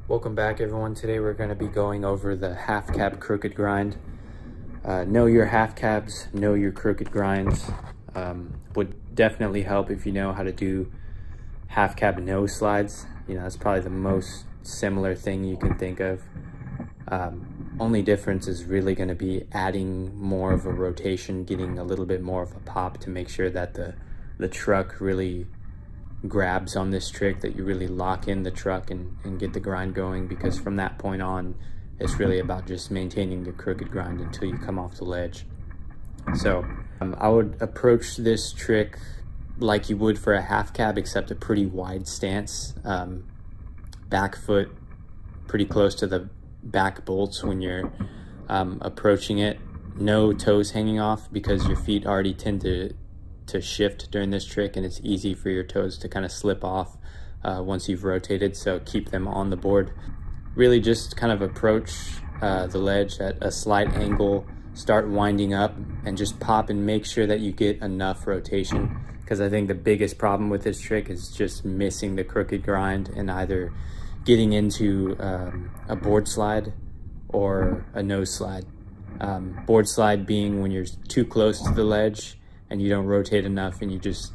Welcome back, everyone. Today we're going to be going over the half cab crooked grind. Know your half cabs, know your crooked grinds. Would definitely help if you know how to do half cab nose slides. You know, that's probably the most similar thing you can think of. Only difference is really going to be adding more of a rotation, getting a little bit more of a pop to make sure that the truck really grabs on this trick, that you really lock in the truck and get the grind going, because from that point on it's really about just maintaining the crooked grind until you come off the ledge. So I would approach this trick like you would for a half cab, except a pretty wide stance, back foot pretty close to the back bolts when you're approaching it. No toes hanging off, because your feet already tend to shift during this trick, and it's easy for your toes to kind of slip off once you've rotated, so keep them on the board. Really just kind of approach the ledge at a slight angle, start winding up, and just pop and make sure that you get enough rotation, because I think the biggest problem with this trick is just missing the crooked grind and either getting into a board slide or a nose slide. Board slide being when you're too close to the ledge and you don't rotate enough, and you just,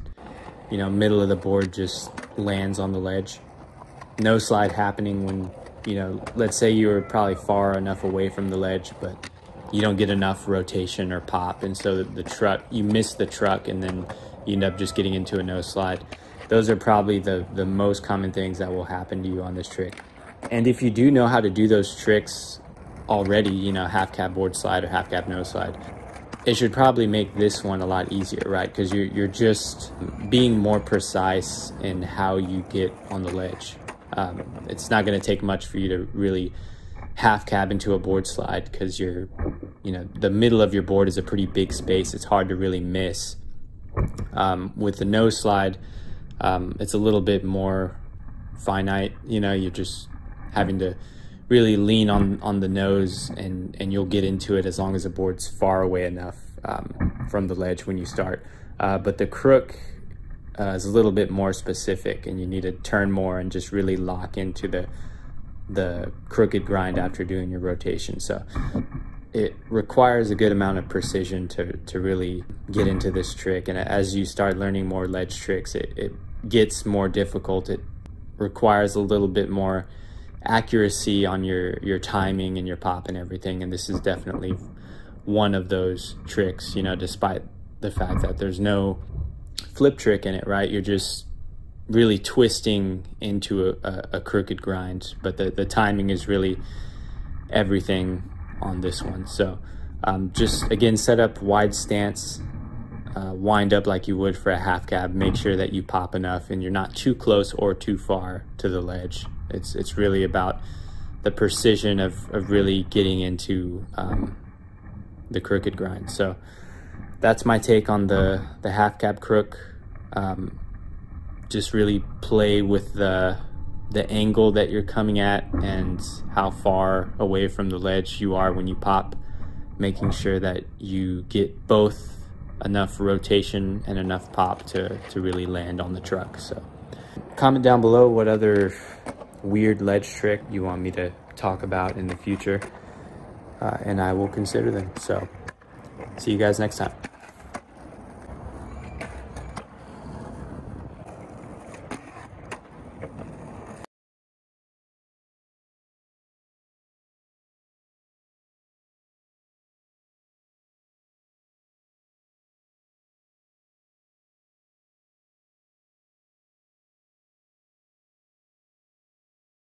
you know, middle of the board just lands on the ledge. Nose slide happening when, you know, let's say you were probably far enough away from the ledge, but you don't get enough rotation or pop, and so the truck, you miss the truck, and then you end up just getting into a nose slide. Those are probably the most common things that will happen to you on this trick. And if you do know how to do those tricks already, you know, half cab board slide or half cab nose slide, it should probably make this one a lot easier, right? Because you're just being more precise in how you get on the ledge. It's not going to take much for you to really half cab into a board slide, because you know, the middle of your board is a pretty big space. It's hard to really miss. With the nose slide, it's a little bit more finite. You know, you're just having to really lean on the nose, and you'll get into it as long as the board's far away enough from the ledge when you start. But the crook is a little bit more specific, and you need to turn more and just really lock into the crooked grind after doing your rotation. So it requires a good amount of precision to really get into this trick. And as you start learning more ledge tricks, it gets more difficult. It requires a little bit more accuracy on your timing and your pop and everything, and this is definitely one of those tricks, you know, despite the fact that there's no flip trick in it, right? You're just really twisting into a crooked grind, but the timing is really everything on this one. So just again, set up wide stance, wind up like you would for a half cab, make sure that you pop enough and you're not too close or too far to the ledge. It's really about the precision of really getting into the crooked grind. So that's my take on the half cab crook. Just really play with the angle that you're coming at and how far away from the ledge you are when you pop, making sure that you get both enough rotation and enough pop to really land on the truck. So comment down below what other weird ledge trick you want me to talk about in the future, and I will consider them. So see you guys next time.